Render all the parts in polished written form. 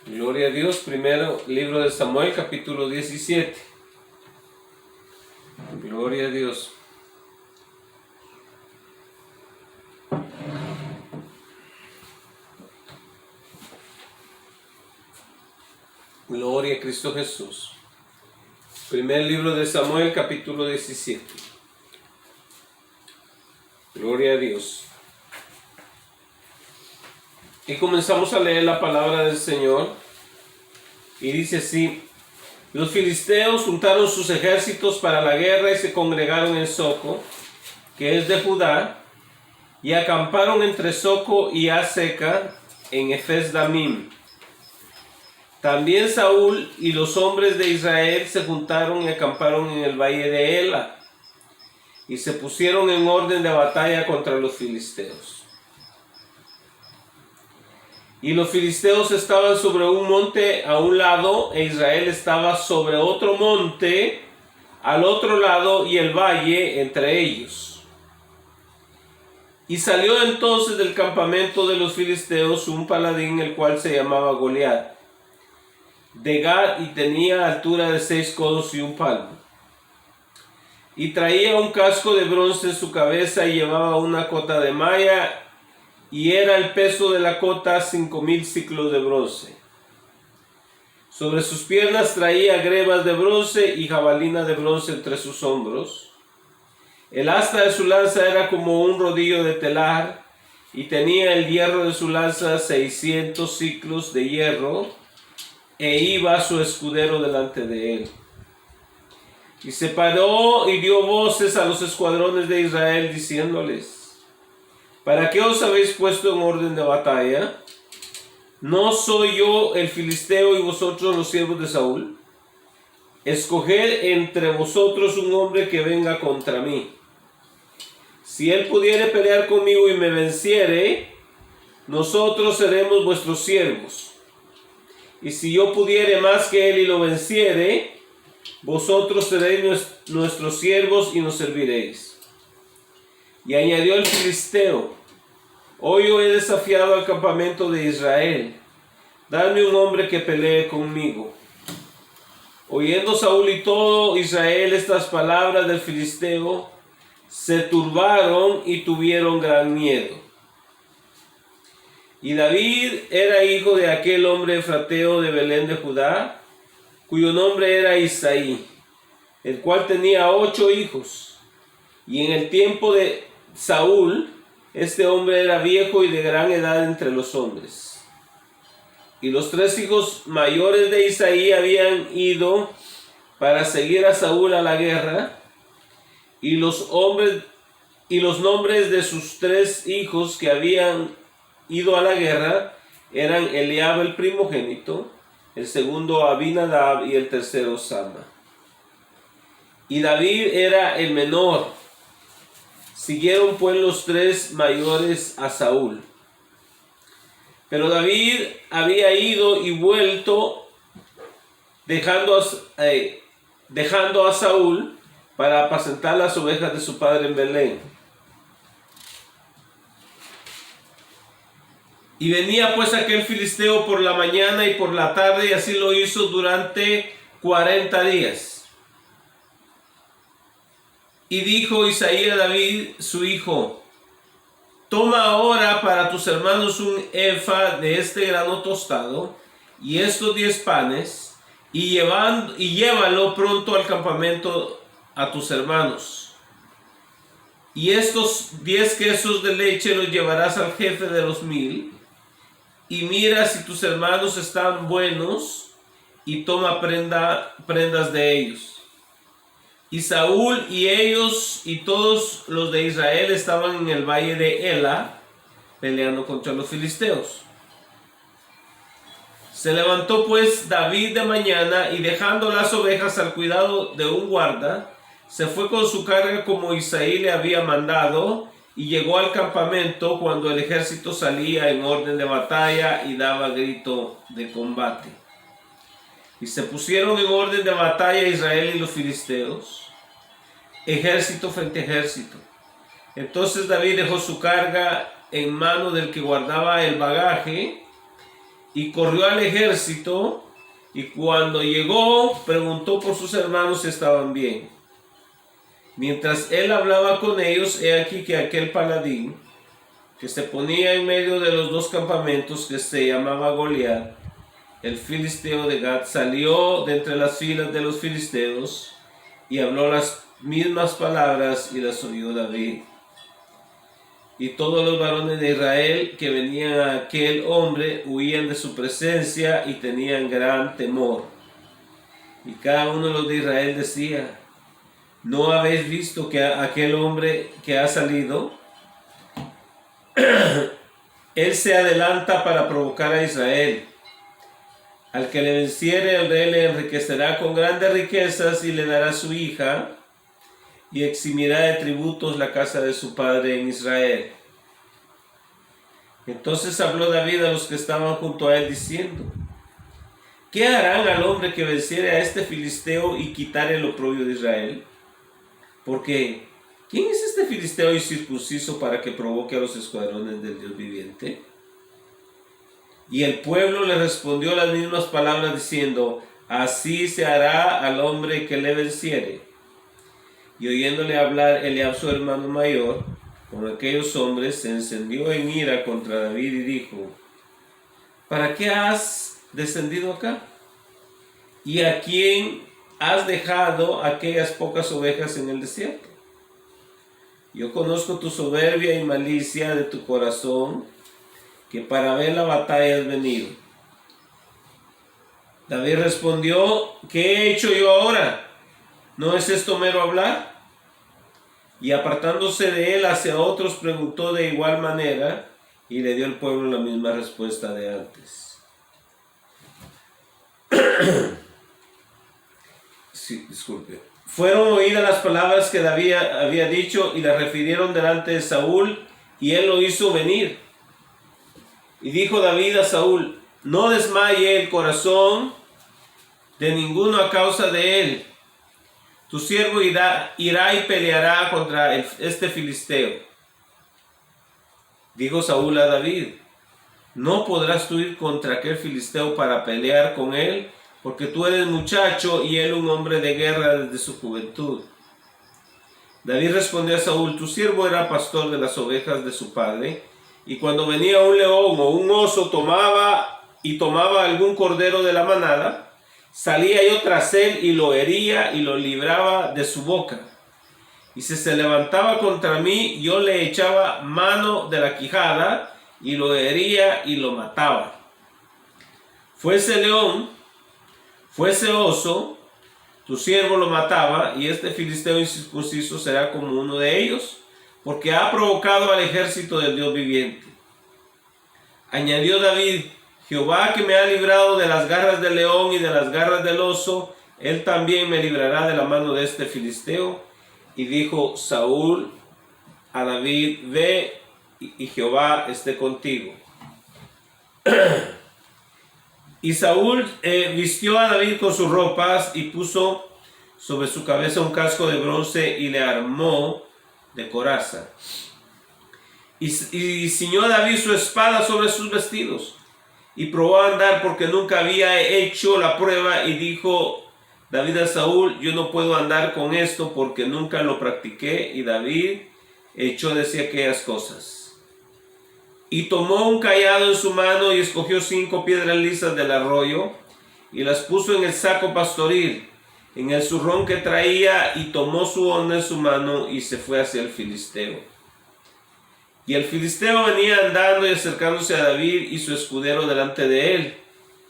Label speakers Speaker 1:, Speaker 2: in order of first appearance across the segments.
Speaker 1: Gloria a Dios. Primero, libro de Samuel, capítulo 17. Gloria a Dios. Gloria a Cristo Jesús. Primer libro de Samuel, capítulo 17. Gloria a Dios. Y comenzamos a leer la palabra del Señor. Y dice así: los filisteos juntaron sus ejércitos para la guerra y se congregaron en Soco, que es de Judá, y acamparon entre Soco y Aseca en Efes-Damim. También Saúl y los hombres de Israel se juntaron y acamparon en el valle de Ela, y se pusieron en orden de batalla contra los filisteos. Y los filisteos estaban sobre un monte a un lado, e Israel estaba sobre otro monte al otro lado, y el valle entre ellos. Y salió entonces del campamento de los filisteos un paladín, el cual se llamaba Goliat, de Gat, y tenía altura de 6 codos y un palmo. Y traía un casco de bronce en su cabeza, y llevaba una cota de malla, y era el peso de la cota 5000 siclos de bronce. Sobre sus piernas traía grebas de bronce y jabalina de bronce entre sus hombros. El asta de su lanza era como un rodillo de telar, y tenía el hierro de su lanza 600 siclos de hierro, e iba su escudero delante de él. Y se paró y dio voces a los escuadrones de Israel, diciéndoles: ¿para qué os habéis puesto en orden de batalla? ¿No soy yo el filisteo y vosotros los siervos de Saúl? Escoged entre vosotros un hombre que venga contra mí. Si él pudiere pelear conmigo y me venciere, nosotros seremos vuestros siervos. Y si yo pudiere más que él y lo venciere, vosotros seréis nuestros siervos y nos serviréis. Y añadió el filisteo: hoy yo he desafiado al campamento de Israel, dadme un hombre que pelee conmigo. Oyendo Saúl y todo Israel estas palabras del filisteo, se turbaron y tuvieron gran miedo. Y David era hijo de aquel hombre efrateo de Belén de Judá, cuyo nombre era Isaí, el cual tenía 8 hijos. Y en el tiempo de Saúl, este hombre era viejo y de gran edad entre los hombres. Y los 3 hijos mayores de Isaí habían ido para seguir a Saúl a la guerra, y los nombres de sus 3 hijos que habían ido a la guerra eran Eliab el primogénito, el segundo Abinadab y el tercero Sama. Y David era el menor. Siguieron pues los 3 mayores a Saúl. Pero David había ido y vuelto, dejando a Saúl para apacentar las ovejas de su padre en Belén. Y venía pues aquel filisteo por la mañana y por la tarde, y así lo hizo durante 40 días. Y dijo Isaí a David su hijo: toma ahora para tus hermanos un efa de este grano tostado y estos 10 panes, y llévalo pronto al campamento a tus hermanos. Y estos 10 quesos de leche los llevarás al jefe de los 1000, y mira si tus hermanos están buenos, y toma prendas de ellos. Y Saúl y ellos y todos los de Israel estaban en el valle de Ela, peleando contra los filisteos. Se levantó pues David de mañana, y dejando las ovejas al cuidado de un guarda, se fue con su carga como Isaí le había mandado, y llegó al campamento cuando el ejército salía en orden de batalla y daba grito de combate. Y se pusieron en orden de batalla Israel y los filisteos, ejército frente a ejército. Entonces David dejó su carga en mano del que guardaba el bagaje, y corrió al ejército, y cuando llegó preguntó por sus hermanos si estaban bien. Mientras él hablaba con ellos, he aquí que aquel paladín que se ponía en medio de los dos campamentos, que se llamaba Goliat, el filisteo de Gat, salió de entre las filas de los filisteos y habló las mismas palabras y las oyó David. Y todos los varones de Israel que venían a aquel hombre huían de su presencia y tenían gran temor. Y cada uno de los de Israel decía: ¿no habéis visto que aquel hombre que ha salido? Él se adelanta para provocar a Israel. Al que le venciere, el rey le enriquecerá con grandes riquezas y le dará su hija, y eximirá de tributos la casa de su padre en Israel. Entonces habló David a los que estaban junto a él, diciendo: ¿qué harán al hombre que venciere a este filisteo y quitare el oprobio de Israel? Porque, ¿quién es este filisteo incircunciso para que provoque a los escuadrones del Dios viviente? Y el pueblo le respondió las mismas palabras, diciendo: así se hará al hombre que le venciere. Y oyéndole hablar Eliab, su hermano mayor, con aquellos hombres, se encendió en ira contra David y dijo: ¿para qué has descendido acá? ¿Y a quién has dejado aquellas pocas ovejas en el desierto? Yo conozco tu soberbia y malicia de tu corazón, que para ver la batalla has venido. David respondió: ¿qué he hecho yo ahora? ¿No es esto mero hablar? Y apartándose de él hacia otros, preguntó de igual manera, y le dio al pueblo la misma respuesta de antes. Sí, disculpe. Fueron oídas las palabras que David había dicho y las refirieron delante de Saúl, y él lo hizo venir. Y dijo David a Saúl: no desmaye el corazón de ninguno a causa de él. Tu siervo irá y peleará contra este filisteo. Dijo Saúl a David: no podrás tú ir contra aquel filisteo para pelear con él, porque tú eres muchacho y él un hombre de guerra desde su juventud. David respondió a Saúl: tu siervo era pastor de las ovejas de su padre, y cuando venía un león o un oso tomaba algún cordero de la manada, salía yo tras él y lo hería y lo libraba de su boca. Y si se levantaba contra mí, yo le echaba mano de la quijada y lo hería y lo mataba. Fuese león, fuese oso, tu siervo lo mataba, y este filisteo incircunciso será como uno de ellos, porque ha provocado al ejército del Dios viviente. Añadió David: Jehová, que me ha librado de las garras del león y de las garras del oso, él también me librará de la mano de este filisteo. Y dijo Saúl a David: ve, y Jehová esté contigo. Y Saúl vistió a David con sus ropas y puso sobre su cabeza un casco de bronce y le armó de coraza. Y ciñó a David su espada sobre sus vestidos. Y probó a andar, porque nunca había hecho la prueba. Y dijo David a Saúl: yo no puedo andar con esto, porque nunca lo practiqué. Y David echó de sí aquellas cosas. Y tomó un cayado en su mano y escogió 5 piedras lisas del arroyo y las puso en el saco pastoril, en el zurrón que traía, y tomó su honda en su mano y se fue hacia el filisteo. Y el filisteo venía andando y acercándose a David y su escudero delante de él.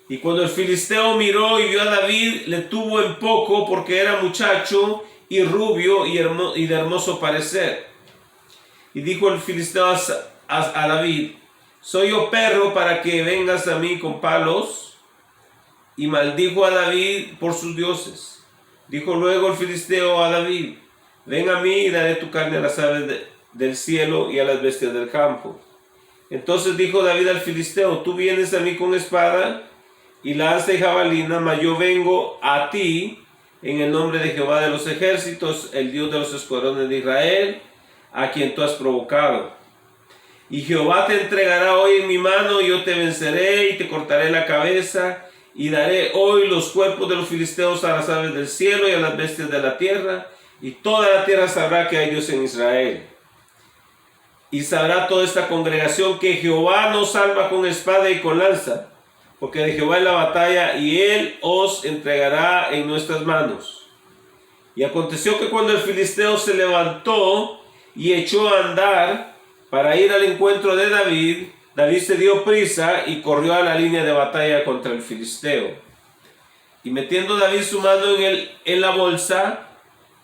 Speaker 1: Y cuando el filisteo miró y vio a David, le tuvo en poco, porque era muchacho y rubio y de hermoso parecer. Y dijo el filisteo a David: ¿soy yo perro para que vengas a mí con palos? Y maldijo a David por sus dioses. Dijo luego el filisteo a David: ven a mí y daré tu carne a las aves del cielo y a las bestias del campo. Entonces dijo David al filisteo: tú vienes a mí con espada y lanza y jabalina, mas yo vengo a ti en el nombre de Jehová de los ejércitos, el Dios de los escuadrones de Israel, a quien tú has provocado. Y Jehová te entregará hoy en mi mano, y yo te venceré y te cortaré la cabeza, y daré hoy los cuerpos de los filisteos a las aves del cielo y a las bestias de la tierra, y toda la tierra sabrá que hay Dios en Israel. Y sabrá toda esta congregación que Jehová nos salva con espada y con lanza, porque de Jehová es la batalla, y él os entregará en nuestras manos. Y aconteció que cuando el filisteo se levantó y echó a andar para ir al encuentro de David, David se dio prisa y corrió a la línea de batalla contra el filisteo. Y metiendo David su mano en la bolsa,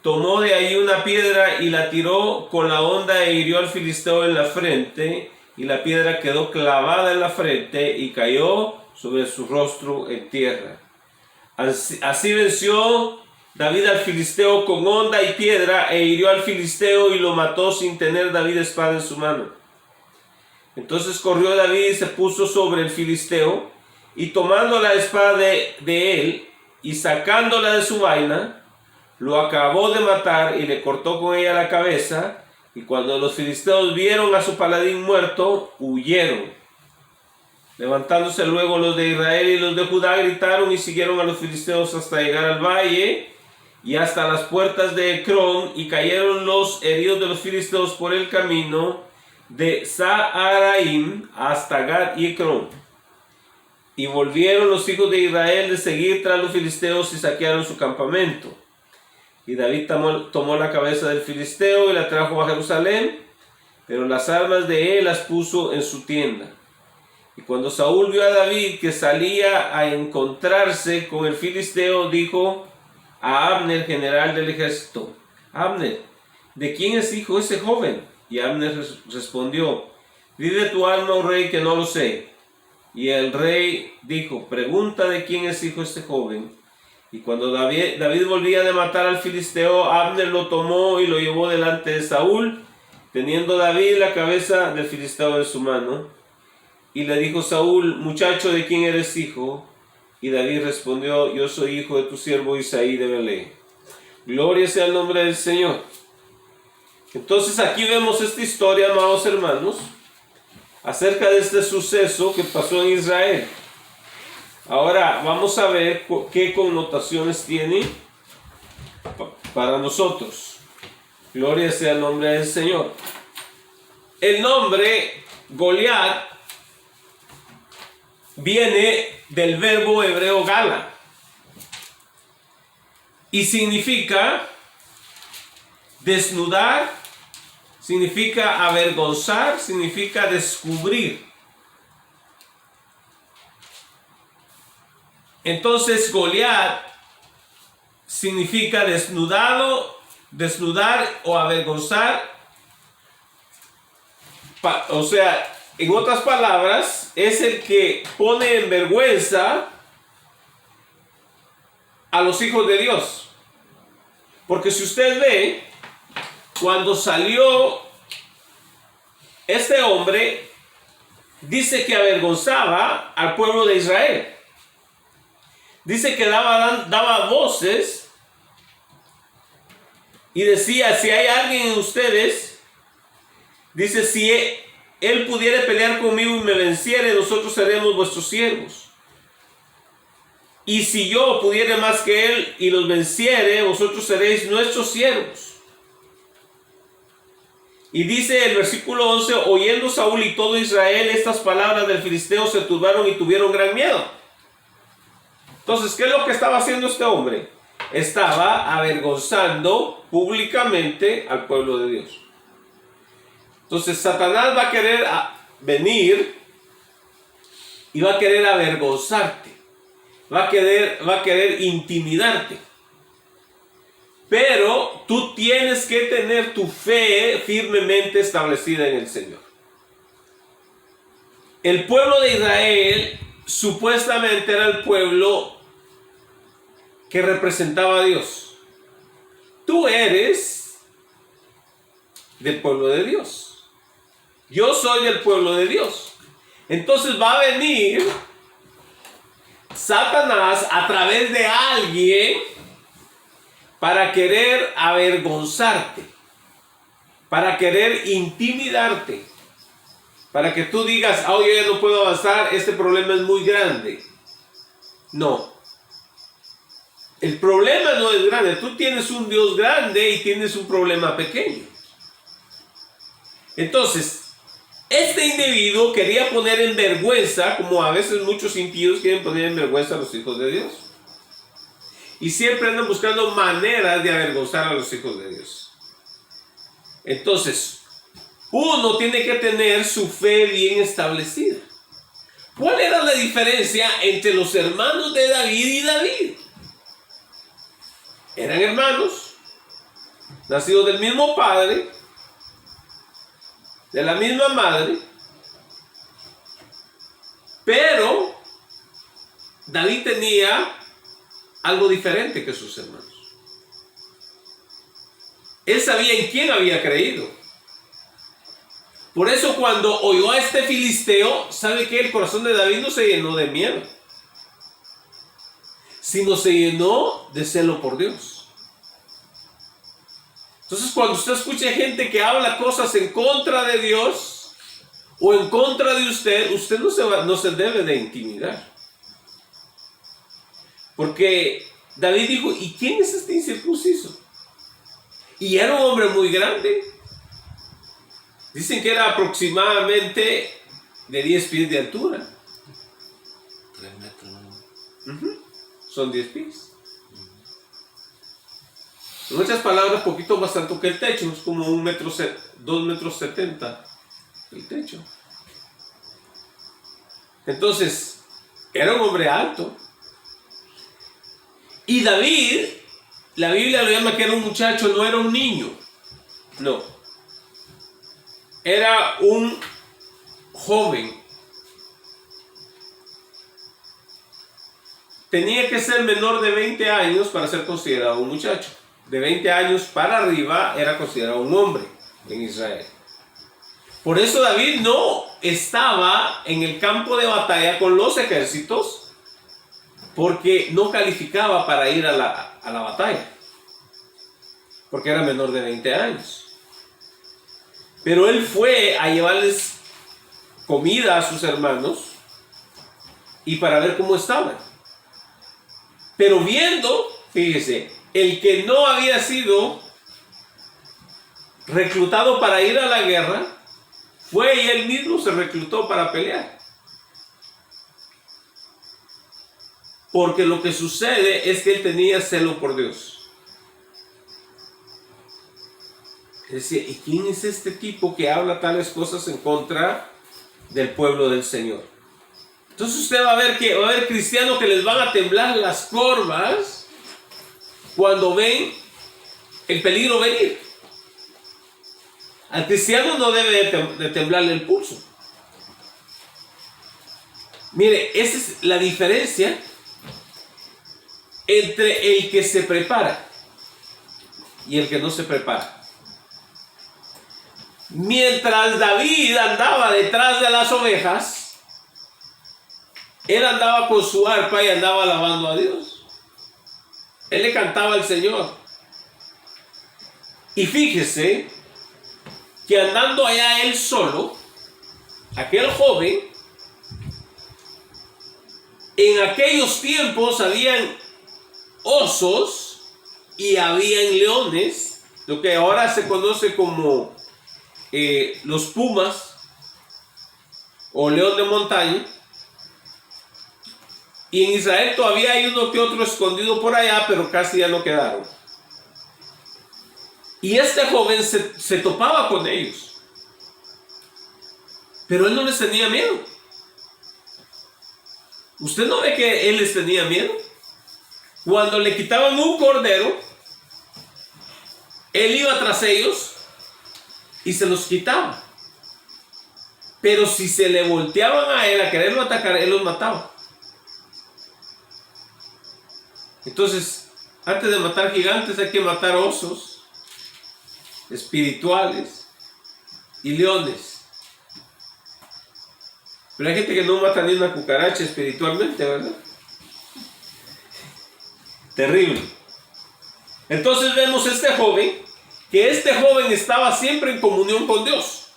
Speaker 1: tomó de ahí una piedra y la tiró con la honda e hirió al filisteo en la frente, y la piedra quedó clavada en la frente y cayó sobre su rostro en tierra. Así venció David al filisteo con honda y piedra, e hirió al filisteo y lo mató sin tener David espada en su mano. Entonces corrió David y se puso sobre el filisteo, y tomando la espada de él y sacándola de su vaina, lo acabó de matar y le cortó con ella la cabeza. Y cuando los filisteos vieron a su paladín muerto, huyeron. Levantándose luego los de Israel y los de Judá gritaron y siguieron a los filisteos hasta llegar al valle y hasta las puertas de Ecrón, y cayeron los heridos de los filisteos por el camino de Saharaim hasta Gad y Ecrón. Y volvieron los hijos de Israel de seguir tras los filisteos y saquearon su campamento. Y David tomó la cabeza del filisteo y la trajo a Jerusalén, pero las armas de él las puso en su tienda. Y cuando Saúl vio a David que salía a encontrarse con el filisteo, dijo a Abner, general del ejército: Abner, ¿de quién es hijo ese joven? Y Abner respondió: vive tu alma, oh rey, que no lo sé. Y el rey dijo: pregunta de quién es hijo este joven. Y cuando David volvía de matar al filisteo, Abner lo tomó y lo llevó delante de Saúl, teniendo David la cabeza del filisteo en su mano. Y le dijo Saúl: muchacho, ¿de quién eres hijo? Y David respondió: yo soy hijo de tu siervo Isaí de Belén. Gloria sea el nombre del Señor. Entonces aquí vemos esta historia, amados hermanos, acerca de este suceso que pasó en Israel. Ahora vamos a ver qué connotaciones tiene para nosotros. Gloria sea el nombre del Señor. El nombre Goliat viene del verbo hebreo gala y significa desnudar, significa avergonzar, significa descubrir. Entonces Goliat significa desnudar o avergonzar. O sea, en otras palabras, es el que pone en vergüenza a los hijos de Dios. Porque si usted ve, cuando salió este hombre, dice que avergonzaba al pueblo de Israel. Dice que daba voces y decía: si hay alguien en ustedes, dice, si él pudiera pelear conmigo y me venciere, nosotros seremos vuestros siervos. Y si yo pudiera más que él y los venciere, vosotros seréis nuestros siervos. Y dice el versículo 11: oyendo Saúl y todo Israel estas palabras del filisteo, se turbaron y tuvieron gran miedo. Entonces, ¿qué es lo que estaba haciendo este hombre? Estaba avergonzando públicamente al pueblo de Dios. Entonces, Satanás va a querer venir y va a querer avergonzarte. Va a querer intimidarte. Pero tú tienes que tener tu fe firmemente establecida en el Señor. El pueblo de Israel supuestamente era el pueblo que representaba a Dios. Tú eres del pueblo de Dios. Yo soy del pueblo de Dios. Entonces va a venir Satanás a través de alguien para querer avergonzarte, para querer intimidarte. para que tú digas, oh, yo ya no puedo avanzar, este problema es muy grande. No. El problema no es grande. Tú tienes un Dios grande y tienes un problema pequeño. Entonces, este individuo quería poner en vergüenza, como a veces muchos impíos quieren poner en vergüenza a los hijos de Dios. Y siempre andan buscando maneras de avergonzar a los hijos de Dios. Entonces, uno tiene que tener su fe bien establecida. ¿Cuál era la diferencia entre los hermanos de David y David? Eran hermanos, nacidos del mismo padre, de la misma madre, pero David tenía algo diferente que sus hermanos. Él sabía en quién había creído. Por eso cuando oyó a este filisteo, sabe que el corazón de David no se llenó de miedo, sino se llenó de celo por Dios. Entonces, cuando usted escucha gente que habla cosas en contra de Dios o en contra de usted, usted no se debe de intimidar. Porque David dijo, ¿y quién es este incircunciso? Y era un hombre muy grande. Dicen que era aproximadamente de 10 pies de altura.
Speaker 2: 3 metros, ¿no?
Speaker 1: Son 10 pies. En muchas palabras, poquito más alto que el techo. Es como 2 metros 70 el techo. Entonces, era un hombre alto. Y David, la Biblia lo llama que era un muchacho, no era un niño. No. Era un joven. Tenía que ser menor de 20 años para ser considerado un muchacho. De 20 años para arriba era considerado un hombre en Israel. Por eso David no estaba en el campo de batalla con los ejércitos, porque no calificaba para ir a la batalla, porque era menor de 20 años. Pero él fue a llevarles comida a sus hermanos y para ver cómo estaban. Pero viendo, fíjese, el que no había sido reclutado para ir a la guerra, fue y él mismo se reclutó para pelear. Porque lo que sucede es que él tenía celo por Dios. Decía, ¿y quién es este tipo que habla tales cosas en contra del pueblo del Señor? Entonces usted va a ver que va a haber cristianos que les van a temblar las corvas cuando ven el peligro venir. Al cristiano no debe de temblarle el pulso. Mire, esa es la diferencia entre el que se prepara y el que no se prepara. Mientras David andaba detrás de las ovejas, él andaba con su arpa y andaba alabando a Dios. Él le cantaba al Señor. Y fíjese que andando allá él solo, aquel joven, en aquellos tiempos habían osos y habían leones, lo que ahora se conoce como los pumas o león de montaña. Y en Israel todavía hay uno que otro escondido por allá, pero casi ya no quedaron. Y este joven se topaba con ellos, pero él no les tenía miedo. ¿Usted no ve que él les tenía miedo? Cuando le quitaban un cordero, él iba tras ellos y se los quitaba. Pero si se le volteaban a él a quererlo atacar, él los mataba. Entonces, antes de matar gigantes hay que matar osos espirituales y leones. Pero hay gente que no mata ni una cucaracha espiritualmente, ¿verdad? Terrible. Entonces vemos que este joven estaba siempre en comunión con Dios.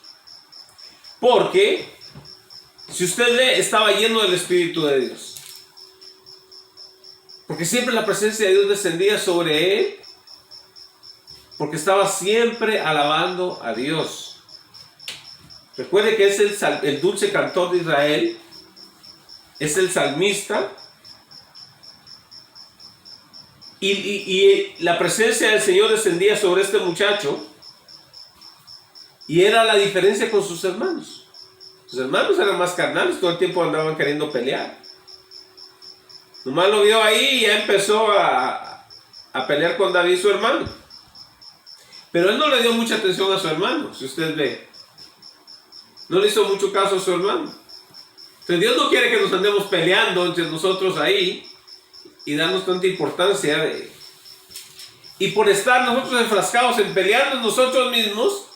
Speaker 1: Porque, si usted ve, estaba lleno del Espíritu de Dios. Porque siempre la presencia de Dios descendía sobre él. Porque estaba siempre alabando a Dios. Recuerde que es el dulce cantor de Israel. Es el salmista. Y la presencia del Señor descendía sobre este muchacho. Y era la diferencia con sus hermanos. Sus hermanos eran más carnales. Todo el tiempo andaban queriendo pelear. Nomás lo vio ahí y ya empezó a pelear con David, su hermano. Pero él no le dio mucha atención a su hermano, si usted ve. No le hizo mucho caso a su hermano. Entonces Dios no quiere que nos andemos peleando entre nosotros ahí y darnos tanta importancia. Y por estar nosotros enfrascados en pelearnos nosotros mismos,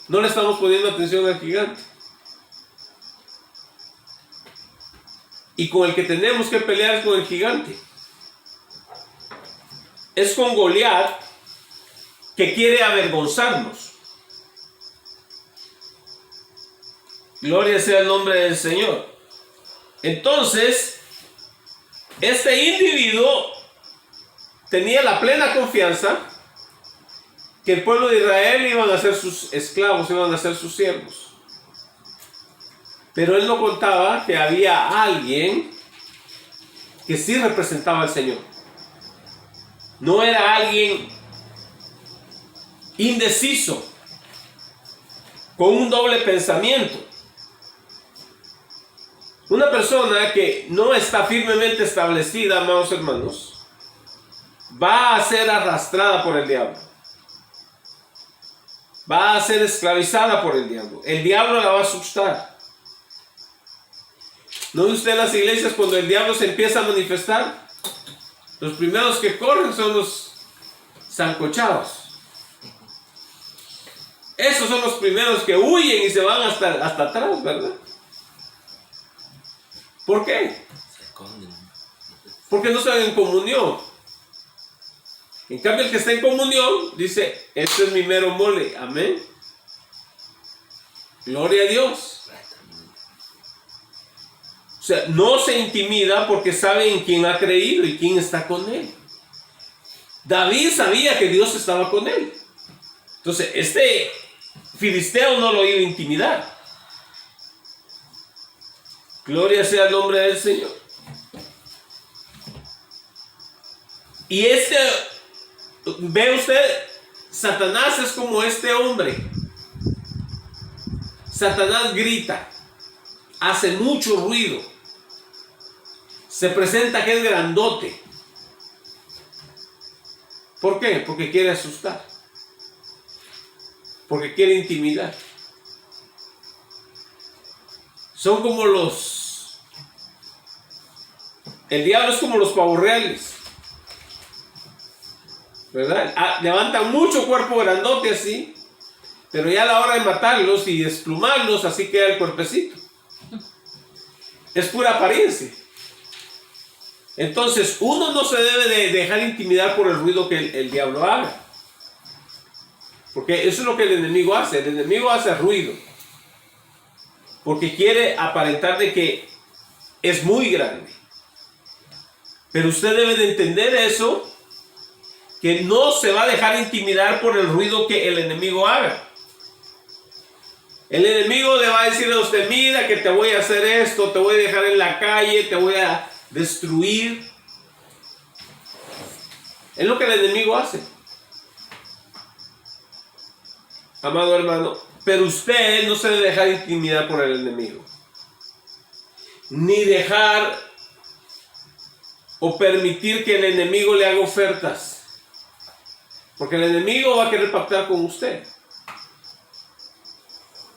Speaker 1: no le estamos poniendo atención al gigante. Y con el que tenemos que pelear es con el gigante. Es con Goliat, que quiere avergonzarnos. Gloria sea el nombre del Señor. Entonces, este individuo tenía la plena confianza que el pueblo de Israel iban a ser sus esclavos, iban a ser sus siervos. Pero él no contaba que había alguien que sí representaba al Señor. No era alguien indeciso, con un doble pensamiento. Una persona que no está firmemente establecida, amados hermanos, va a ser arrastrada por el diablo. Va a ser esclavizada por el diablo. El diablo la va a asustar. ¿No ve usted en las iglesias cuando el diablo se empieza a manifestar? Los primeros que corren son los sancochados. Esos son los primeros que huyen y se van hasta atrás, ¿verdad? ¿Por qué? Porque no están en comunión. En cambio, el que está en comunión dice: este es mi mero mole. Amén. Gloria a Dios. O sea, no se intimida porque sabe en quién ha creído y quién está con él. David sabía que Dios estaba con él. Entonces, este filisteo no lo iba a intimidar. Gloria sea el nombre del Señor. Y ve usted, Satanás es como este hombre. Satanás grita, hace mucho ruido, se presenta que es grandote. ¿Por qué? Porque quiere asustar, porque quiere intimidar. Son como el diablo es como los pavos reales, ¿verdad? Levantan mucho cuerpo grandote así, pero ya a la hora de matarlos y desplumarlos, así queda el cuerpecito. Es pura apariencia. Entonces, uno no se debe de dejar intimidar por el ruido que el diablo haga. Porque eso es lo que el enemigo hace. El enemigo hace ruido. Porque quiere aparentar de que es muy grande. Pero usted debe de entender eso, que no se va a dejar intimidar por el ruido que el enemigo haga. El enemigo le va a decir a usted: mira que te voy a hacer esto, te voy a dejar en la calle, te voy a destruir. Es lo que el enemigo hace, amado hermano. Pero usted no se debe dejar intimidar por el enemigo, ni dejar o permitir que el enemigo le haga ofertas, porque el enemigo va a querer pactar con usted.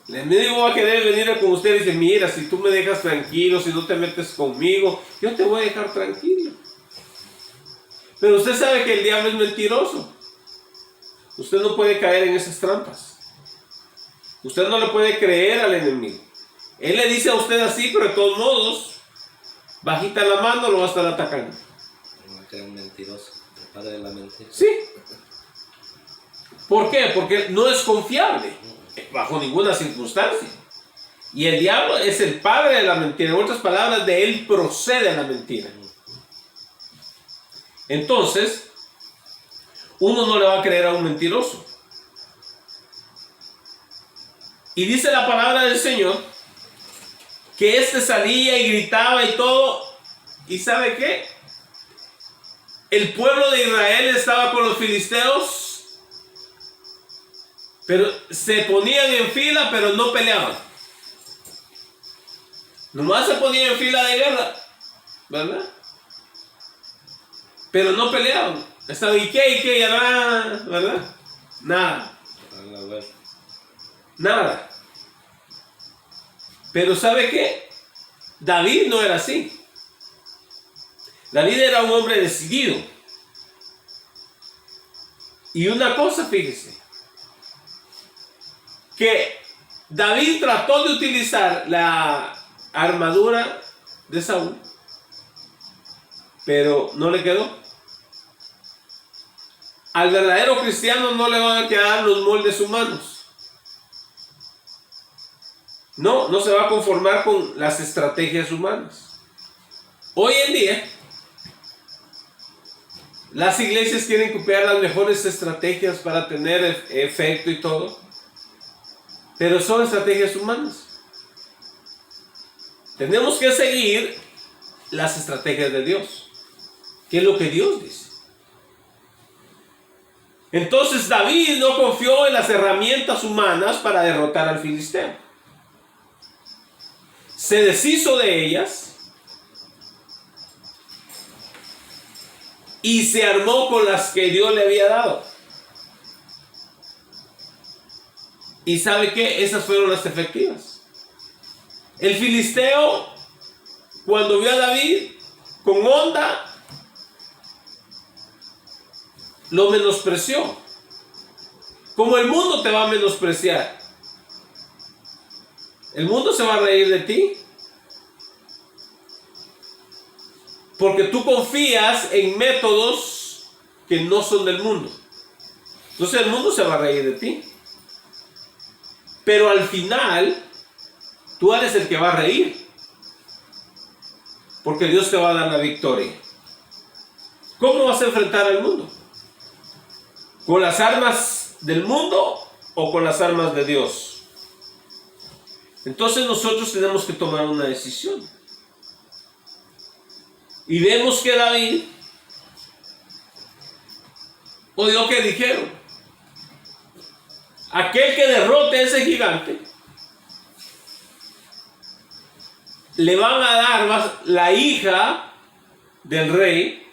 Speaker 1: El enemigo va a querer venir con usted y decir: mira, si tú me dejas tranquilo, si no te metes conmigo, yo te voy a dejar tranquilo. Pero usted sabe que el diablo es mentiroso. Usted no puede caer en esas trampas. Usted no le puede creer al enemigo. Él le dice a usted así, pero de todos modos, bajita la mano, lo va a estar atacando.
Speaker 2: No que es un mentiroso, el padre de la mentira.
Speaker 1: Sí. ¿Por qué? Porque no es confiable. bajo ninguna circunstancia. Y el diablo es el padre de la mentira. En otras palabras, de él procede la mentira. Entonces, uno no le va a creer a un mentiroso. Y dice la palabra del Señor que este salía y gritaba y todo. ¿Y sabe qué? El pueblo de Israel estaba con los filisteos, pero se ponían en fila, pero no peleaban. Nomás se ponían en fila de guerra, ¿verdad? Pero no peleaban. Estaban, ¿y qué? Ya nada, ¿verdad? Nada. Nada. Pero ¿sabe qué? David no era así. David era un hombre decidido. Y una cosa, fíjese, que David trató de utilizar la armadura de Saúl, pero no le quedó. Al verdadero cristiano no le van a quedar los moldes humanos. No se va a conformar con las estrategias humanas. Hoy en día, las iglesias quieren copiar las mejores estrategias para tener efecto y todo, pero son estrategias humanas. Tenemos que seguir las estrategias de Dios, que es lo que Dios dice. Entonces David no confió en las herramientas humanas para derrotar al filisteo. Se deshizo de ellas y se armó con las que Dios le había dado. ¿Y sabe qué? Esas fueron las efectivas. El filisteo, cuando vio a David con onda, lo menospreció. Como el mundo te va a menospreciar. El mundo se va a reír de ti. Porque tú confías en métodos que no son del mundo. Entonces el mundo se va a reír de ti. Pero al final, tú eres el que va a reír. Porque Dios te va a dar la victoria. ¿Cómo vas a enfrentar al mundo? ¿Con las armas del mundo o con las armas de Dios? Entonces nosotros tenemos que tomar una decisión. Y vemos que David oyó que dijeron: aquel que derrote a ese gigante, le van a dar la hija del rey,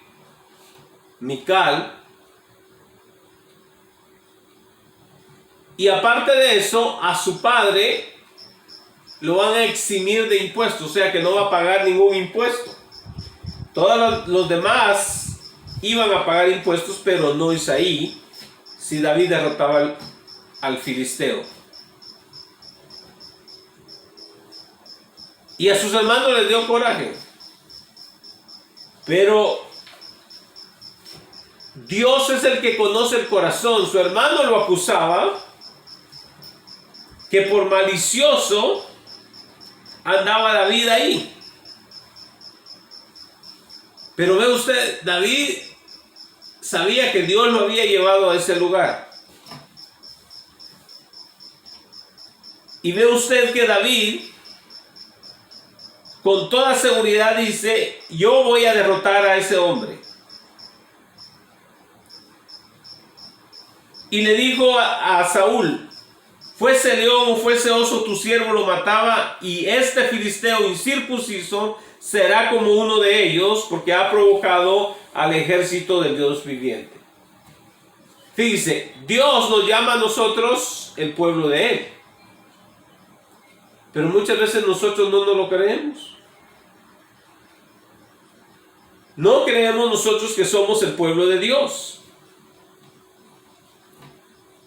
Speaker 1: Mical, y aparte de eso, a su padre lo van a eximir de impuestos, o sea que no va a pagar ningún impuesto. Todos los demás iban a pagar impuestos, pero no Isaí, si David derrotaba al filisteo. Y a sus hermanos les dio coraje. Pero Dios es el que conoce el corazón. Su hermano lo acusaba que por malicioso andaba David ahí. Pero ve usted, David sabía que Dios lo había llevado a ese lugar. Y ve usted que David, con toda seguridad dice: yo voy a derrotar a ese hombre. Y le dijo a Saúl: fuese león o fuese oso, tu siervo lo mataba, y este filisteo incircunciso será como uno de ellos, porque ha provocado al ejército del Dios viviente. Fíjese, Dios nos llama a nosotros el pueblo de Él. Pero muchas veces nosotros no nos lo creemos. No creemos nosotros que somos el pueblo de Dios.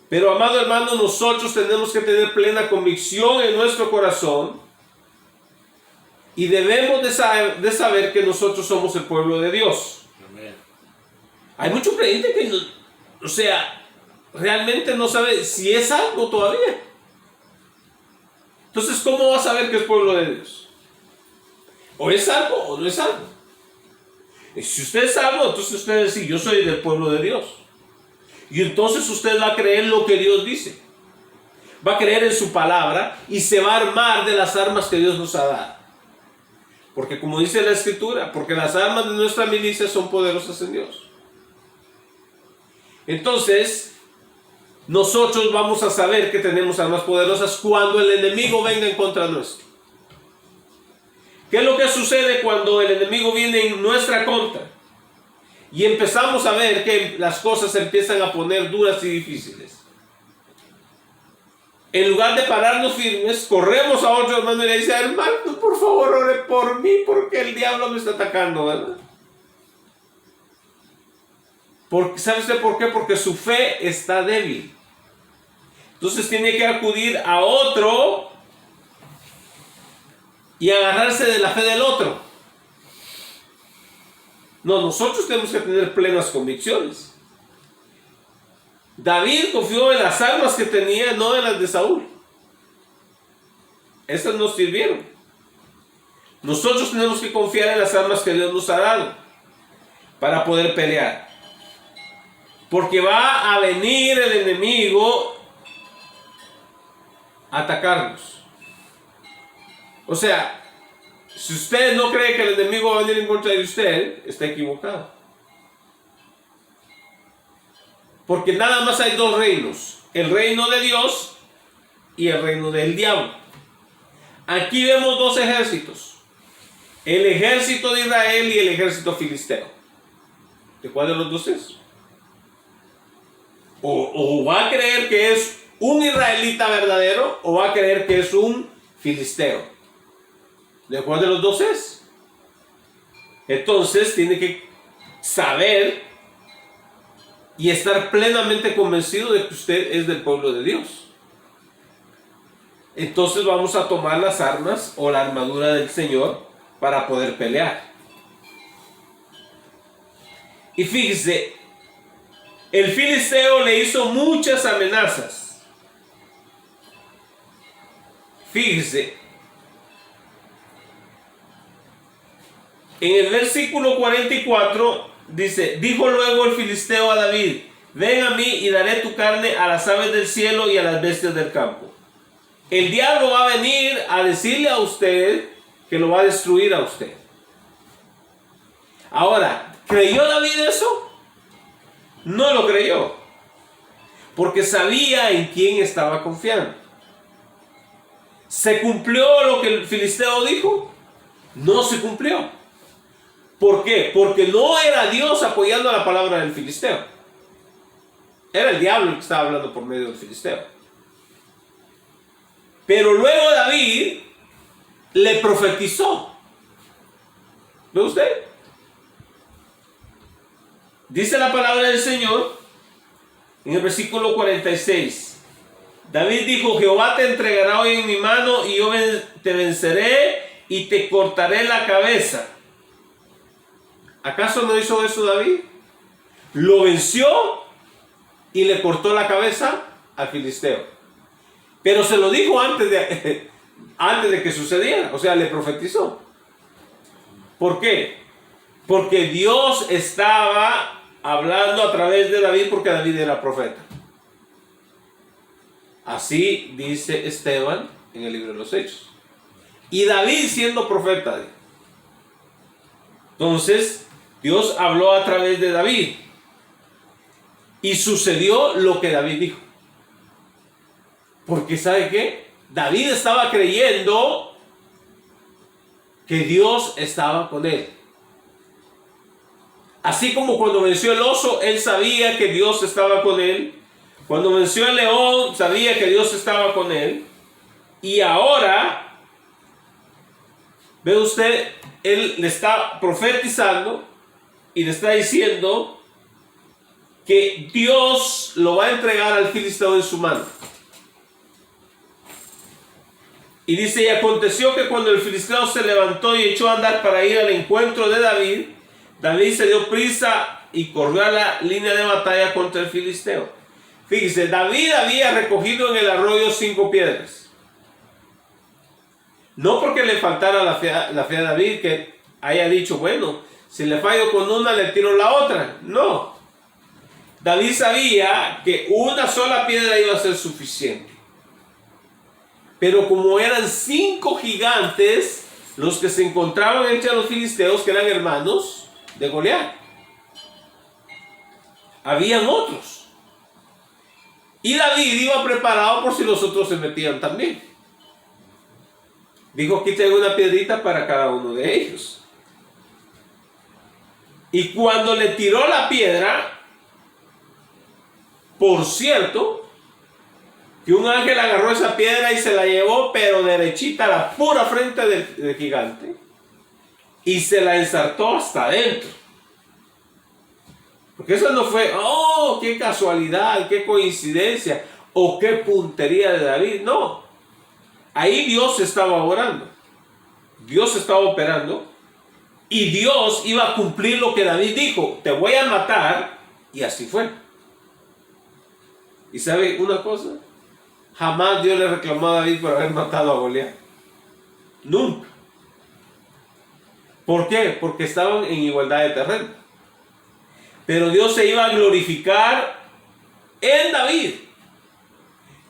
Speaker 1: Pero, amado hermano, nosotros tenemos que tener plena convicción en nuestro corazón y debemos de saber que nosotros somos el pueblo de Dios. Amén. Hay mucho creyente que, realmente no sabe si es algo todavía. Entonces, ¿cómo va a saber que es pueblo de Dios? O es salvo o no es salvo. Y si usted es salvo, entonces usted va a decir, yo soy del pueblo de Dios. Y entonces usted va a creer lo que Dios dice. Va a creer en su palabra y se va a armar de las armas que Dios nos ha dado. Porque como dice la Escritura, porque las armas de nuestra milicia son poderosas en Dios. Entonces, nosotros vamos a saber que tenemos armas poderosas cuando el enemigo venga en contra nuestro. ¿Qué es lo que sucede cuando el enemigo viene en nuestra contra? Y empezamos a ver que las cosas se empiezan a poner duras y difíciles. En lugar de pararnos firmes, corremos a otro hermano y le dice, hermano, por favor, ore por mí porque el diablo me está atacando, ¿verdad? ¿Sabe usted por qué? Porque su fe está débil. Entonces tiene que acudir a otro y agarrarse de la fe del otro. No, nosotros tenemos que tener plenas convicciones. David confió en las armas que tenía, no en las de Saúl. Estas nos sirvieron. Nosotros tenemos que confiar en las armas que Dios nos ha dado para poder pelear. Porque va a venir el enemigo a atacarnos. O sea, si usted no cree que el enemigo va a venir en contra de usted, está equivocado. Porque nada más hay dos reinos, el reino de Dios y el reino del diablo. Aquí vemos dos ejércitos, el ejército de Israel y el ejército filisteo. ¿De cuál de los dos es? O va a creer que es un israelita verdadero o va a creer que es un filisteo. ¿De cuál de los dos es? Entonces tiene que saber y estar plenamente convencido de que usted es del pueblo de Dios. Entonces vamos a tomar las armas o la armadura del Señor para poder pelear. Y fíjese, el filisteo le hizo muchas amenazas. Fíjese, en el versículo 44 dice, dijo luego el filisteo a David, ven a mí y daré tu carne a las aves del cielo y a las bestias del campo. El diablo va a venir a decirle a usted que lo va a destruir a usted. Ahora, ¿creyó David eso? No lo creyó, porque sabía en quién estaba confiando. ¿Se cumplió lo que el filisteo dijo? No se cumplió. ¿Por qué? Porque no era Dios apoyando la palabra del filisteo. Era el diablo el que estaba hablando por medio del filisteo. Pero luego David le profetizó. ¿Ve usted? Dice la palabra del Señor en el versículo 46. David dijo, Jehová te entregará hoy en mi mano y yo te venceré y te cortaré la cabeza. ¿Acaso no hizo eso David? Lo venció y le cortó la cabeza al filisteo. Pero se lo dijo antes de que sucediera. O sea, le profetizó. ¿Por qué? Porque Dios estaba hablando a través de David porque David era profeta. Así dice Esteban en el libro de los Hechos. Y David siendo profeta. Entonces, Dios habló a través de David. Y sucedió lo que David dijo. Porque ¿sabe qué? David estaba creyendo que Dios estaba con él. Así como cuando venció el oso, él sabía que Dios estaba con él. Cuando venció el león, sabía que Dios estaba con él. Y ahora, ve usted, él le está profetizando y le está diciendo que Dios lo va a entregar al filisteo en su mano. Y dice, y aconteció que cuando el filisteo se levantó y echó a andar para ir al encuentro de David, David se dio prisa y corrió a la línea de batalla contra el filisteo. Fíjese, David había recogido en el arroyo 5 piedras. No porque le faltara la fe a David, que haya dicho, bueno, si le fallo con una, le tiro la otra. No. David sabía que una sola piedra iba a ser suficiente. Pero como eran 5 gigantes los que se encontraban entre los filisteos, que eran hermanos de Goliat, habían otros. Y David iba preparado por si los otros se metían también. Dijo, aquí tengo una piedrita para cada uno de ellos. Y cuando le tiró la piedra, por cierto, que un ángel agarró esa piedra y se la llevó, pero derechita a la pura frente del gigante, y se la ensartó hasta adentro. Porque eso no fue, oh, qué casualidad, qué coincidencia, o qué puntería de David. No. Ahí Dios estaba orando. Dios estaba operando. Y Dios iba a cumplir lo que David dijo. Te voy a matar. Y así fue. ¿Y sabe una cosa? Jamás Dios le reclamó a David por haber matado a Goliat. Nunca. ¿Por qué? Porque estaban en igualdad de terreno. Pero Dios se iba a glorificar en David,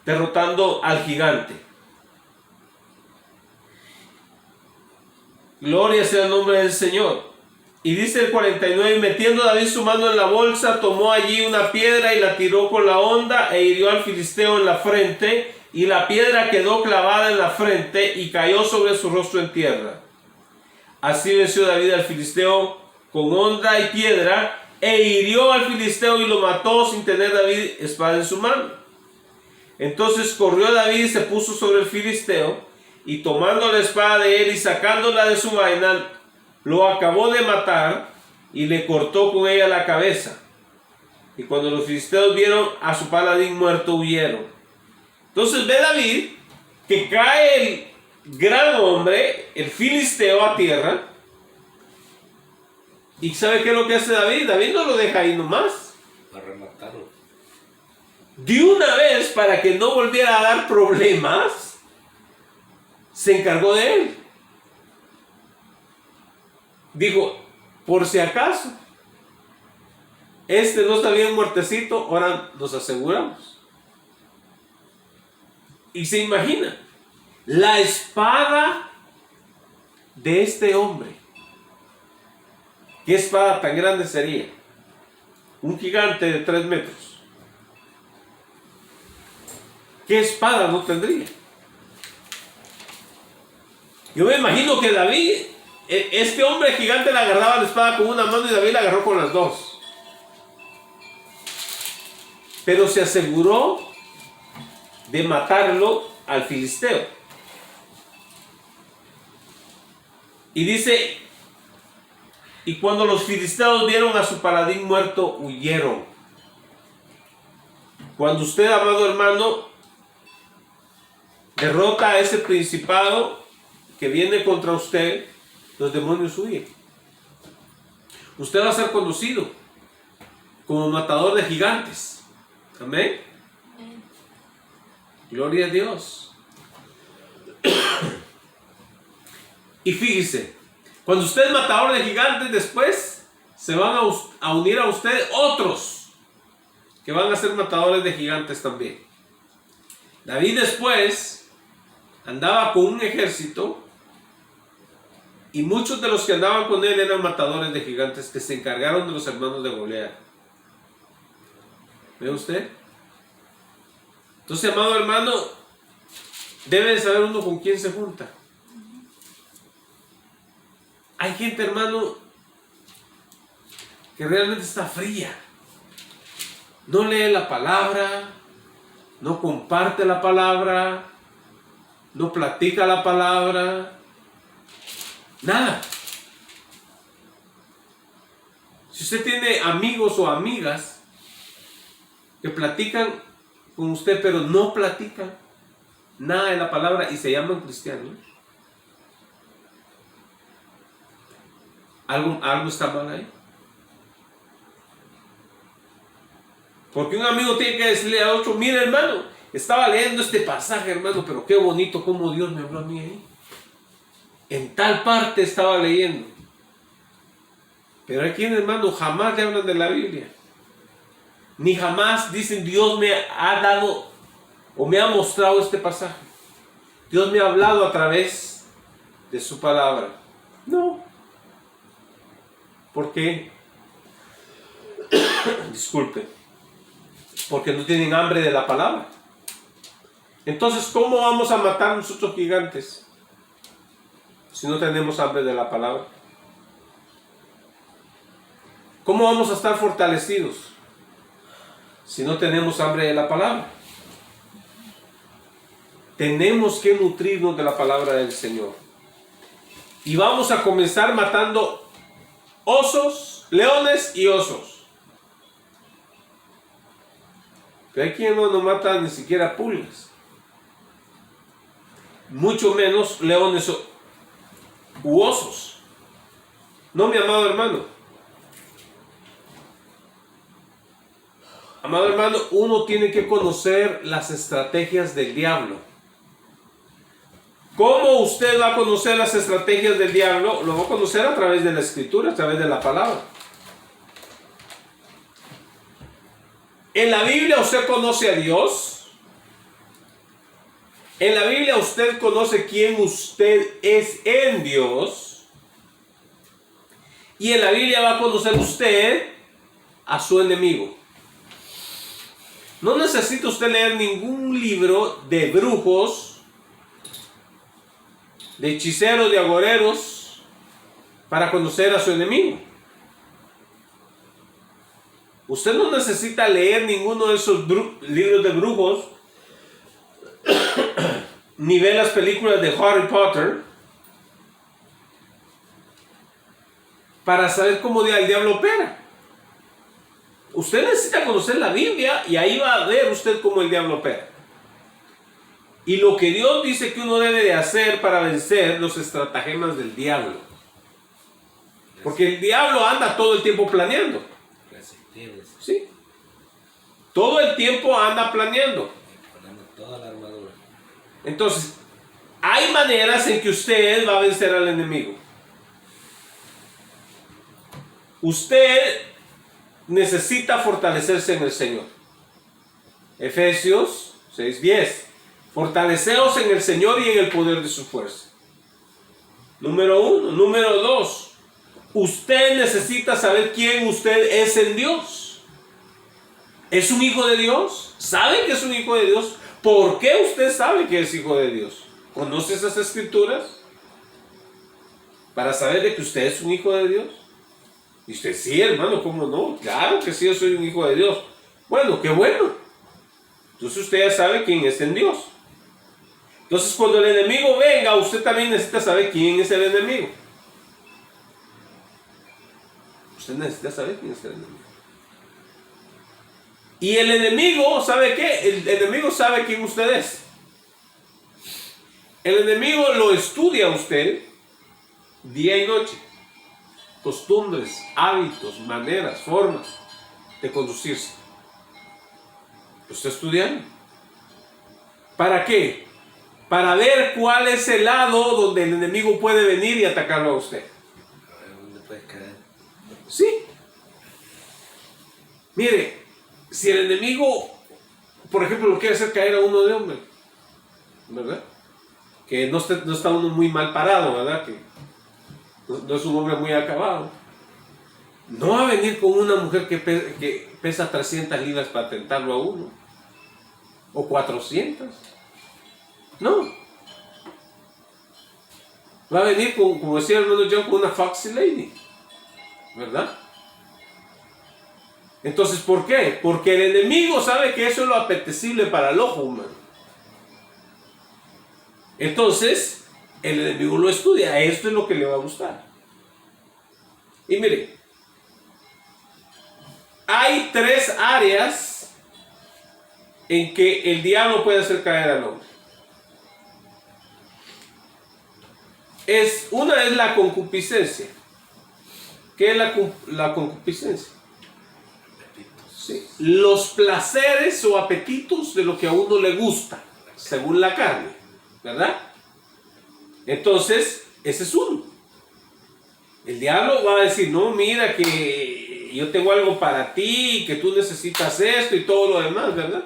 Speaker 1: derrotando al gigante. Gloria sea el nombre del Señor. Y dice el 49, metiendo David su mano en la bolsa, tomó allí una piedra y la tiró con la honda e hirió al filisteo en la frente, y la piedra quedó clavada en la frente y cayó sobre su rostro en tierra. Así venció David al filisteo con honda y piedra, e hirió al filisteo y lo mató sin tener David espada en su mano. Entonces corrió David y se puso sobre el filisteo, y tomando la espada de él y sacándola de su vaina, lo acabó de matar y le cortó con ella la cabeza. Y cuando los filisteos vieron a su paladín muerto, huyeron. Entonces ve David que cae el gran hombre, el filisteo, a tierra. ¿Y sabe qué es lo que hace David? David no lo deja ahí nomás.
Speaker 2: Para rematarlo.
Speaker 1: De una vez, para que no volviera a dar problemas, se encargó de él. Dijo, por si acaso este no está bien muertecito, ahora nos aseguramos. Y se imagina la espada de este hombre. ¿Qué espada tan grande sería? Un gigante de 3 metros. ¿Qué espada no tendría? Yo me imagino que David, este hombre gigante, le agarraba la espada con una mano y David la agarró con las dos. Pero se aseguró de matarlo al filisteo. Y dice, y cuando los filisteos vieron a su paladín muerto, huyeron. Cuando usted, amado hermano, derrota a ese principado que viene contra usted, los demonios huyen. Usted va a ser conocido como matador de gigantes. Amén. Gloria a Dios. Y fíjese, cuando usted es matador de gigantes, después se van a unir a usted otros que van a ser matadores de gigantes también. David después andaba con un ejército, y muchos de los que andaban con él eran matadores de gigantes que se encargaron de los hermanos de Goliat. ¿Ve usted? Entonces, amado hermano, debe de saber uno con quién se junta. Hay gente, hermano, que realmente está fría. No lee la palabra, no comparte la palabra, no platica la palabra. Nada. Si usted tiene amigos o amigas que platican con usted, pero no platican nada de la palabra y se llaman cristianos, algo está mal ahí. Porque un amigo tiene que decirle a otro, mira hermano, estaba leyendo este pasaje hermano, pero qué bonito cómo Dios me habló a mí ahí. en tal parte estaba leyendo. Pero hay quienes, hermano, jamás le hablan de la Biblia. Ni jamás dicen, Dios me ha dado o me ha mostrado este pasaje. Dios me ha hablado a través de su palabra. No. ¿Por qué? Disculpe. Porque no tienen hambre de la palabra. Entonces, ¿cómo vamos a matar nosotros gigantes si no tenemos hambre de la palabra? ¿Cómo vamos a estar fortalecidos si no tenemos hambre de la palabra? Tenemos que nutrirnos de la palabra del Señor. Y vamos a comenzar matando osos, leones y osos. Pero hay quien no mata ni siquiera pulgas. Mucho menos leones u osos. No, mi amado hermano. Amado hermano, uno tiene que conocer las estrategias del diablo. ¿Cómo usted va a conocer las estrategias del diablo? Lo va a conocer a través de la Escritura, a través de la palabra. En la Biblia usted conoce a Dios. En la Biblia usted conoce quién usted es en Dios. Y en la Biblia va a conocer usted a su enemigo. No necesita usted leer ningún libro de brujos, de hechiceros, de agoreros, para conocer a su enemigo. Usted no necesita leer ninguno de esos libros de brujos, ni ver las películas de Harry Potter, para saber cómo el diablo opera. Usted necesita conocer la Biblia y ahí va a ver usted cómo el diablo opera. Y lo que Dios dice que uno debe de hacer para vencer los estratagemas del diablo. Porque el diablo anda todo el tiempo planeando. Sí. Todo el tiempo anda planeando.
Speaker 2: Toda la armadura.
Speaker 1: Entonces, hay maneras en que usted va a vencer al enemigo. Usted necesita fortalecerse en el Señor. Efesios 6:10. Fortaleceos en el Señor y en el poder de su fuerza. Número 1. Número 2. Usted necesita saber quién usted es en Dios. ¿Es un hijo de Dios? ¿Sabe que es un hijo de Dios? ¿Por qué usted sabe que es hijo de Dios? ¿Conoce esas escrituras? Para saber de que usted es un hijo de Dios. Y usted, sí, hermano, ¿cómo no? Claro que sí, yo soy un hijo de Dios. Bueno, qué bueno. Entonces usted ya sabe quién es en Dios. Entonces cuando el enemigo venga, usted también necesita saber quién es el enemigo. Usted necesita saber quién es el enemigo. Y el enemigo, ¿sabe qué? El enemigo sabe quién usted es. El enemigo lo estudia a usted día y noche. Costumbres, hábitos, maneras, formas de conducirse. Lo está estudiando. ¿Para qué? Para ver cuál es el lado donde el enemigo puede venir y atacarlo a usted.
Speaker 2: A ver, ¿dónde puedes caer?
Speaker 1: Sí. Mire, si el enemigo, por ejemplo, lo quiere hacer caer a uno de hombre, ¿verdad? Que no está uno muy mal parado, ¿verdad? Que no es un hombre muy acabado. No va a venir con una mujer que pesa 300 libras para tentarlo a uno. O 400. No. Va a venir, como decía el hermano John, con una foxy lady. ¿Verdad? Entonces, ¿por qué? Porque el enemigo sabe que eso es lo apetecible para el ojo humano. Entonces, el enemigo lo estudia. Esto es lo que le va a gustar. Y mire, hay 3 áreas en que el diablo puede hacer caer al hombre. Una es la concupiscencia. ¿Qué es la concupiscencia? Sí. Los placeres o apetitos de lo que a uno le gusta, según la carne, ¿verdad? Entonces, Ese es uno. El diablo va a decir, no, mira que yo tengo algo para ti, que tú necesitas esto y todo lo demás, ¿verdad?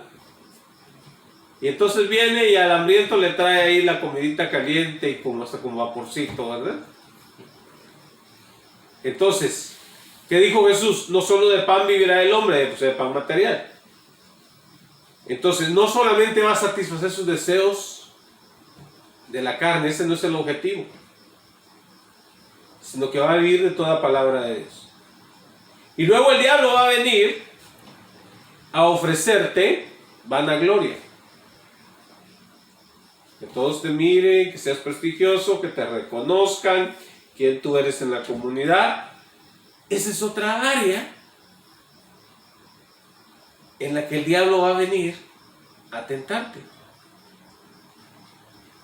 Speaker 1: Y entonces viene y al hambriento le trae ahí la comidita caliente y como hasta con vaporcito, ¿verdad? Entonces, ¿qué dijo Jesús? No solo de pan vivirá el hombre, pues de pan material. Entonces, no solamente va a satisfacer sus deseos de la carne, ese no es el objetivo, sino que va a vivir de toda palabra de Dios. Y luego el diablo va a venir a ofrecerte vanagloria. Que todos te miren, que seas prestigioso, que te reconozcan quién tú eres en la comunidad. Esa es otra área en la que el diablo va a venir a tentarte.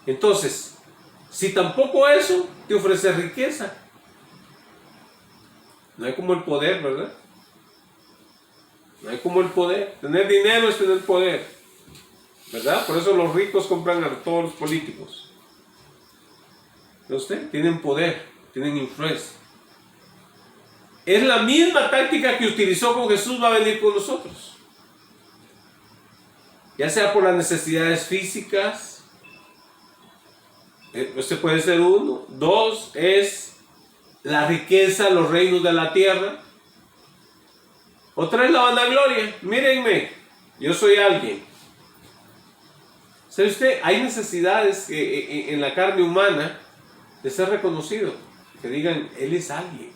Speaker 1: Entonces, si tampoco eso te ofrece riqueza, no hay como el poder, ¿verdad? No hay como el poder. Tener dinero es tener poder, ¿verdad? Por eso los ricos compran a todos los políticos. ¿No usted? Tienen poder, tienen influencia. Es la misma táctica que utilizó con Jesús, va a venir con nosotros. Ya sea por las necesidades físicas, este puede ser uno. Dos, es la riqueza, los reinos de la tierra. Otra es la vanagloria. Mírenme, yo soy alguien. ¿Sabe usted? Hay necesidades en la carne humana de ser reconocido. Que digan, él es alguien,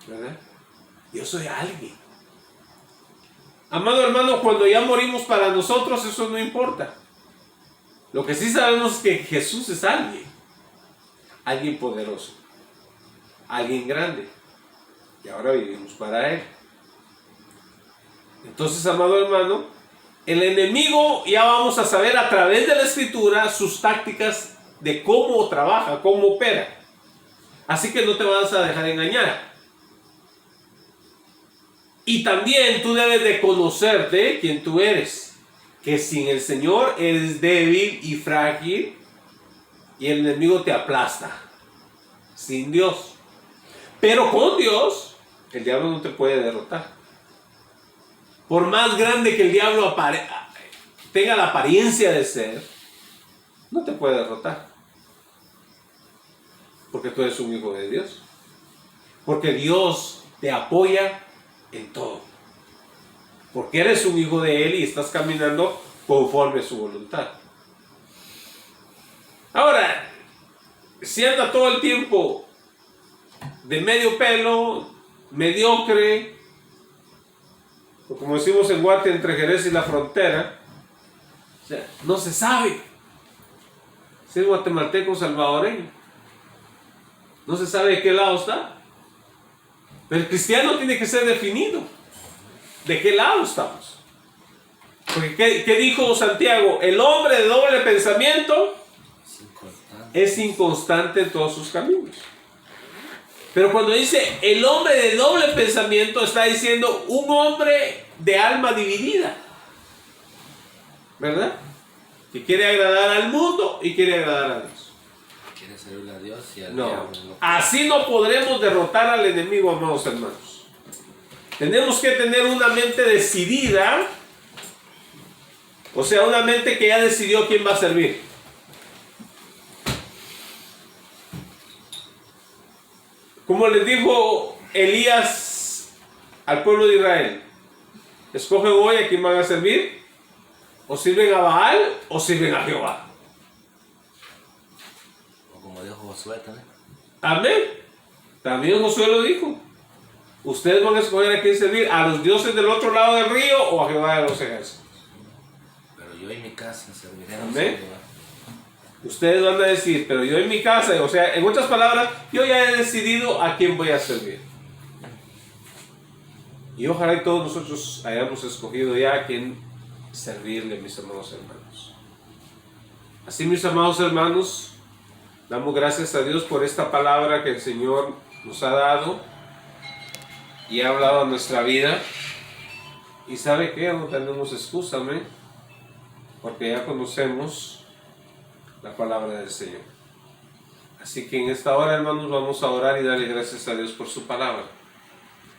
Speaker 1: ¿verdad? Yo soy alguien. Amado hermano, cuando ya morimos para nosotros, eso no importa. Lo que sí sabemos es que Jesús es alguien. Alguien poderoso. Alguien grande. Y ahora vivimos para Él. Entonces, amado hermano, el enemigo ya vamos a saber a través de la Escritura sus tácticas de cómo trabaja, cómo opera. Así que no te vas a dejar engañar. Y también tú debes de conocerte quién tú eres. Que sin el Señor eres débil y frágil y el enemigo te aplasta. Sin Dios. Pero con Dios, el diablo no te puede derrotar. Por más grande que el diablo tenga la apariencia de ser, no te puede derrotar. Porque tú eres un hijo de Dios. Porque Dios te apoya en todo. Porque eres un hijo de Él y estás caminando conforme a su voluntad. Ahora, si anda todo el tiempo de medio pelo, mediocre, o como decimos en Guate, entre Jerez y la frontera, o sea, no se sabe si es guatemalteco o salvadoreño. No se sabe de qué lado está. Pero el cristiano tiene que ser definido. ¿De qué lado estamos? Porque ¿qué dijo Santiago? El hombre de doble pensamiento es inconstante en todos sus caminos. Pero cuando dice el hombre de doble pensamiento, está diciendo un hombre de alma dividida. ¿Verdad? Que quiere agradar al mundo y quiere agradar a Dios.
Speaker 2: Quiere servirle a Dios y al
Speaker 1: No.
Speaker 2: diablo.
Speaker 1: Así no podremos derrotar al enemigo, amados hermanos. Tenemos que tener una mente decidida. O sea, una mente que ya decidió quién va a servir. Como les dijo Elías al pueblo de Israel, escogen hoy a quién van a servir. O sirven a Baal o sirven a Jehová.
Speaker 2: O como dijo Josué también.
Speaker 1: Amén. También Josué lo dijo. Ustedes van a escoger a quién servir, a los dioses del otro lado del río o a Jehová de los ejércitos.
Speaker 2: Pero yo en mi casa serviré a
Speaker 1: Amén. Ustedes van a decir, pero yo en mi casa, o sea, en otras palabras, yo ya he decidido a quién voy a servir. Y ojalá y todos nosotros hayamos escogido ya a quién servirle, mis amados hermanos. Así, mis amados hermanos, damos gracias a Dios por esta palabra que el Señor nos ha dado y ha hablado a nuestra vida. Y sabe que no tenemos excusa, amén, porque ya conocemos la palabra del Señor. Así que en esta hora, hermanos, vamos a orar y darle gracias a Dios por su palabra.